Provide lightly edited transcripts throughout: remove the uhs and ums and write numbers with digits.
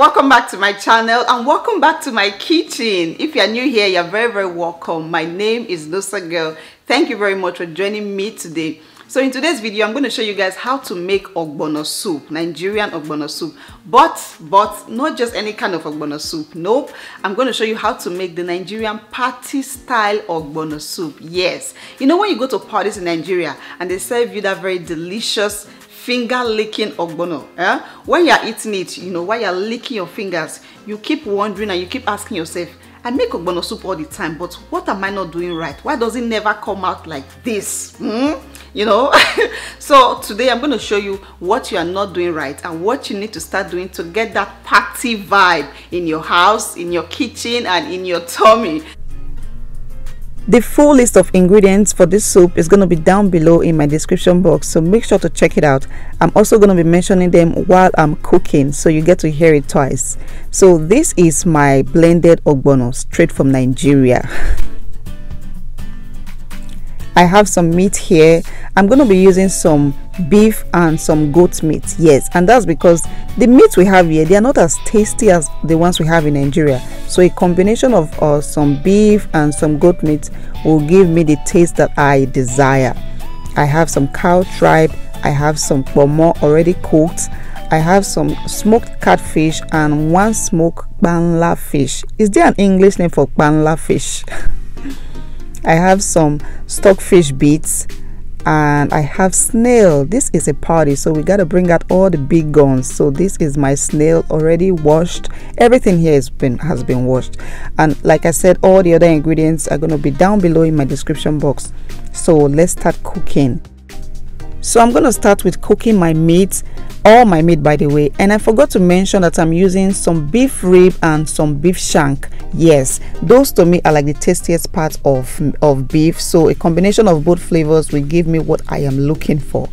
welcome back to my channel and welcome back to my kitchen. If you're new here, you're very welcome. My name is Nosa Girl. Thank you very much for joining me today. So in today's video, I'm going to show you guys how to make Ogbono soup, Nigerian Ogbono soup. But not just any kind of Ogbono soup. Nope. I'm going to show you how to make the Nigerian party style Ogbono soup. Yes. You know when you go to parties in Nigeria and they serve you that very delicious finger licking Ogbono, when you're eating it, you know, while you're licking your fingers, you keep wondering and you keep asking yourself, I make Ogbono soup all the time, but what am I not doing right? Why does it never come out like this? You know. So today I'm going to show you what you are not doing right and what you need to start doing to get that party vibe in your house, in your kitchen, and in your tummy. The full list of ingredients for this soup is going to be down below in my description box, so make sure to check it out. I'm also going to be mentioning them while I'm cooking, so you get to hear it twice. So this is my blended Ogbono straight from Nigeria. I have some meat here. I'm going to be using some beef and some goat meat. Yes, and that's because the meats we have here, they are not as tasty as the ones we have in Nigeria. So a combination of some beef and some goat meat will give me the taste that I desire. I have some cow tripe. I have some pomo already cooked. I have some smoked catfish and one smoked banla fish. Is there an English name for banla fish? I have some stockfish bits and I have snail. This is a party, so we got to bring out all the big guns. So this is my snail already washed. Everything here has been washed, and like I said, all the other ingredients are going to be down below in my description box. So let's start cooking. So I'm going to start with cooking my meat, all my meat by the way, and I forgot to mention that I'm using some beef rib and some beef shank. Yes, those to me are like the tastiest part of beef, so a combination of both flavors will give me what I am looking for.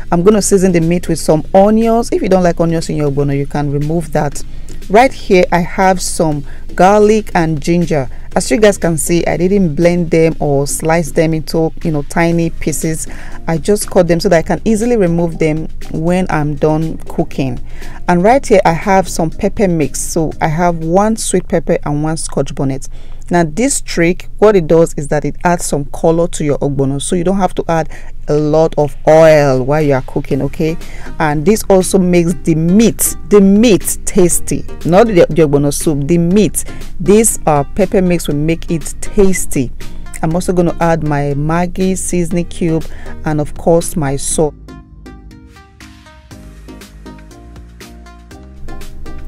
I'm going to season the meat with some onions. If you don't like onions in your Ogbono, you can remove that. Right here I have some garlic and ginger. As you guys can see, I didn't blend them or slice them into, you know, tiny pieces. I just cut them so that I can easily remove them when I'm done cooking. And right here I have some pepper mix. So I have one sweet pepper and one scotch bonnet. Now this trick, what it does is that it adds some color to your Ogbono, so you don't have to add a lot of oil while you are cooking, okay? And this also makes the meat tasty, not the Ogbono soup, the meat. This pepper mix will make it tasty. I'm also going to add my Maggi seasoning cube and of course my salt.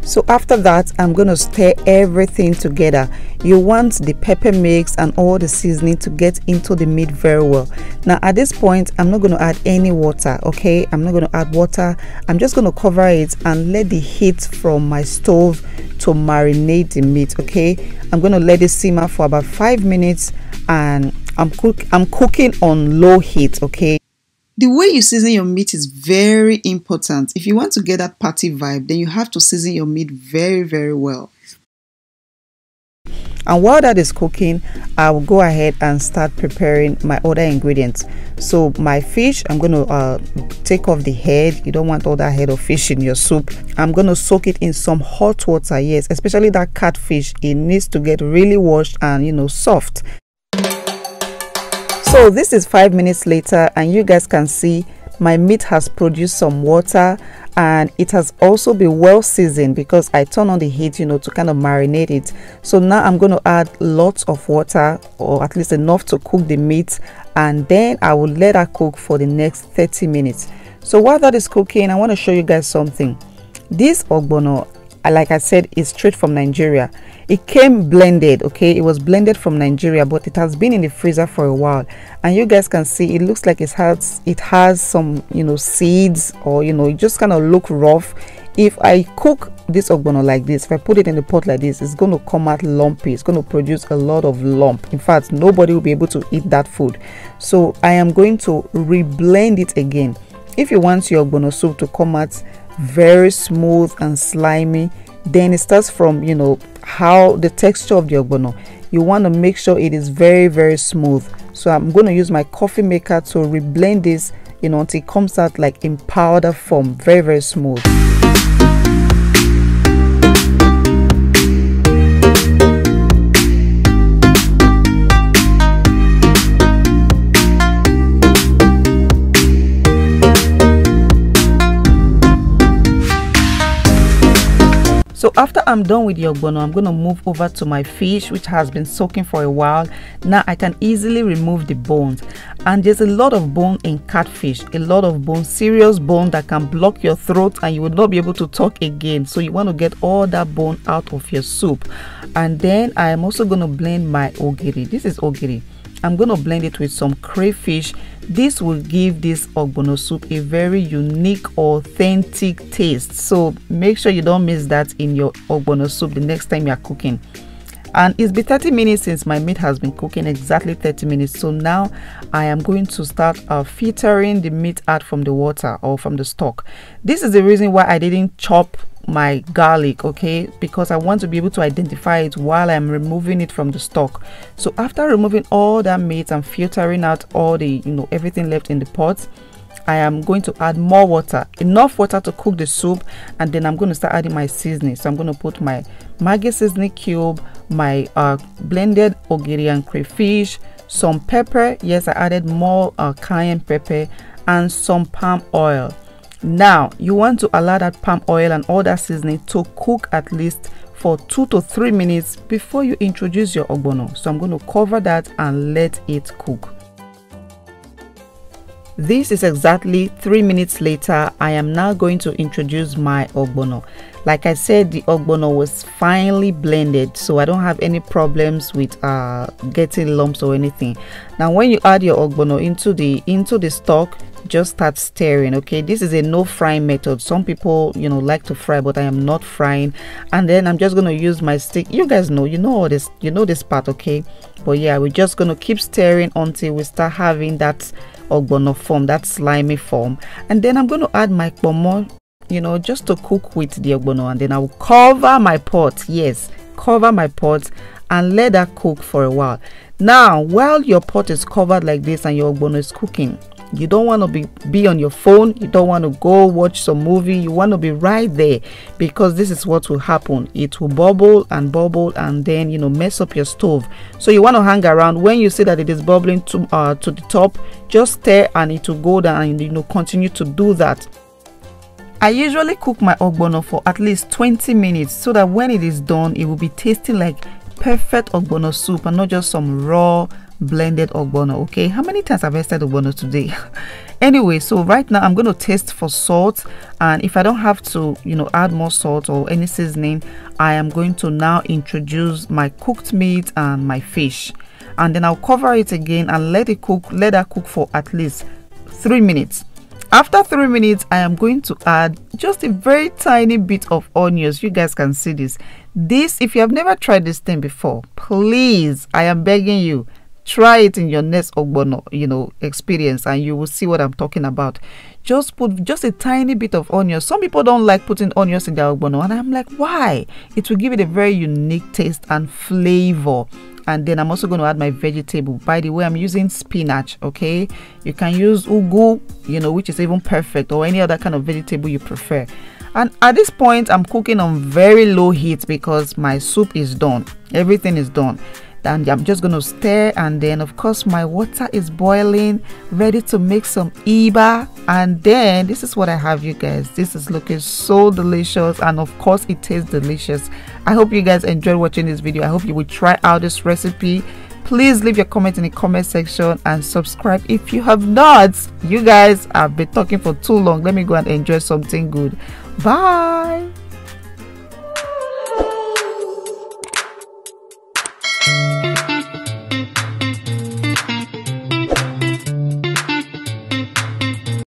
So after that, I'm going to stir everything together. You want the pepper mix and all the seasoning to get into the meat very well. Now at this point, I'm not going to add any water, okay? I'm not going to add water. I'm just going to cover it and let the heat from my stove to marinate the meat, okay? I'm going to let it simmer for about 5 minutes and I'm cooking on low heat, okay? The way you season your meat is very important. If you want to get that party vibe, then you have to season your meat very well. And while that is cooking, I will go ahead and start preparing my other ingredients. So my fish, I'm going to take off the head. You don't want all that head of fish in your soup. I'm going to soak it in some hot water. Yes, especially that catfish. It needs to get really washed and, you know, soft. So this is 5 minutes later and you guys can see my meat has produced some water and it has also been well seasoned because I turn on the heat, you know, to kind of marinate it. So now I'm going to add lots of water, or at least enough to cook the meat, and then I will let her cook for the next 30 minutes. So while that is cooking, I want to show you guys something. This Ogbono, like I said, is straight from Nigeria. It came blended, okay? It was blended from Nigeria, but it has been in the freezer for a while, and you guys can see it looks like it has some, you know, seeds, or, you know, it just kind of look rough. If I cook this Ogbono like this, if I put it in the pot like this, it's going to come out lumpy. It's going to produce a lot of lump. In fact, nobody will be able to eat that food. So I am going to reblend it again. If you want your Ogbono soup to come out very smooth and slimy, then it starts from, you know, how the texture of the Ogbono. You want to make sure it is very smooth. So I'm going to use my coffee maker to reblend this, you know, until it comes out like in powder form, very smooth. So after I'm done with the ogbono, I'm going to move over to my fish, which has been soaking for a while. Now I can easily remove the bones, and there's a lot of bone in catfish, a lot of bone, serious bone that can block your throat and you will not be able to talk again. So you want to get all that bone out of your soup. And then I am also going to blend my ogiri. This is ogiri. I'm going to blend it with some crayfish. This will give this ogbono soup a very unique, authentic taste. So make sure you don't miss that in your ogbono soup the next time you are cooking. And it's been 30 minutes since my meat has been cooking, exactly 30 minutes. So now I am going to start filtering the meat out from the water or from the stock. This is the reason why I didn't chop my garlic, okay, because I want to be able to identify it while I'm removing it from the stock. So after removing all that meat and filtering out all the everything left in the pot, I am going to add more water, enough water to cook the soup, and then I'm going to start adding my seasoning. So I'm going to put my Maggi seasoning cube, my blended ogiri and crayfish, some pepper. Yes, I added more cayenne pepper, and some palm oil. Now you want to allow that palm oil and all that seasoning to cook at least for 2 to 3 minutes before you introduce your ogbono. So I'm going to cover that and let it cook. This is exactly 3 minutes later. I am now going to introduce my ogbono. Like I said, the ogbono was finely blended, so I don't have any problems with getting lumps or anything. Now when you add your ogbono into the stock, just start stirring. Okay, this is a no frying method. Some people like to fry, but I am not frying. And then I'm just going to use my stick. You guys know all this, this part, okay? But yeah, we're just going to keep stirring until we start having that ogbono form, that slimy form. And then I'm going to add my kpomo, just to cook with the ogbono, and then I will cover my pot. Yes, cover my pot and let that cook for a while. Now while your pot is covered like this and your ogbono is cooking, you don't want to be on your phone. You don't want to go watch some movie. You want to be right there, because this is what will happen. It will bubble and then mess up your stove. So you want to hang around. When you see that it is bubbling to the top, just stir and it will go down, and continue to do that. I usually cook my ogbono for at least 20 minutes so that when it is done, it will be tasting like perfect ogbono soup and not just some raw blended ogbono. Okay, how many times have I said ogbono today? Anyway, so right now I'm going to taste for salt, and if I don't have to add more salt or any seasoning, I am going to now introduce my cooked meat and my fish, and then I'll cover it again and let that cook for at least 3 minutes. After 3 minutes, I am going to add just a very tiny bit of onions. You guys can see this. If you have never tried this thing before, please, I am begging you, try it in your next ogbono experience, and you will see what I'm talking about. Just put just a tiny bit of onion. Some people don't like putting onions in their ogbono, and I'm like, why? It will give it a very unique taste and flavor. And then I'm also going to add my vegetable. By the way, I'm using spinach. Okay, you can use ugu, which is even perfect, or any other kind of vegetable you prefer. And at this point, I'm cooking on very low heat because my soup is done. Everything is done. And I'm just going to stir, and then of course my water is boiling, ready to make some iba. And then this is what I have, you guys. This is looking so delicious, and of course it tastes delicious. I hope you guys enjoyed watching this video. I hope you will try out this recipe. Please leave your comment in the comment section and subscribe if you have not. You guys, I've been talking for too long. Let me go and enjoy something good. Bye.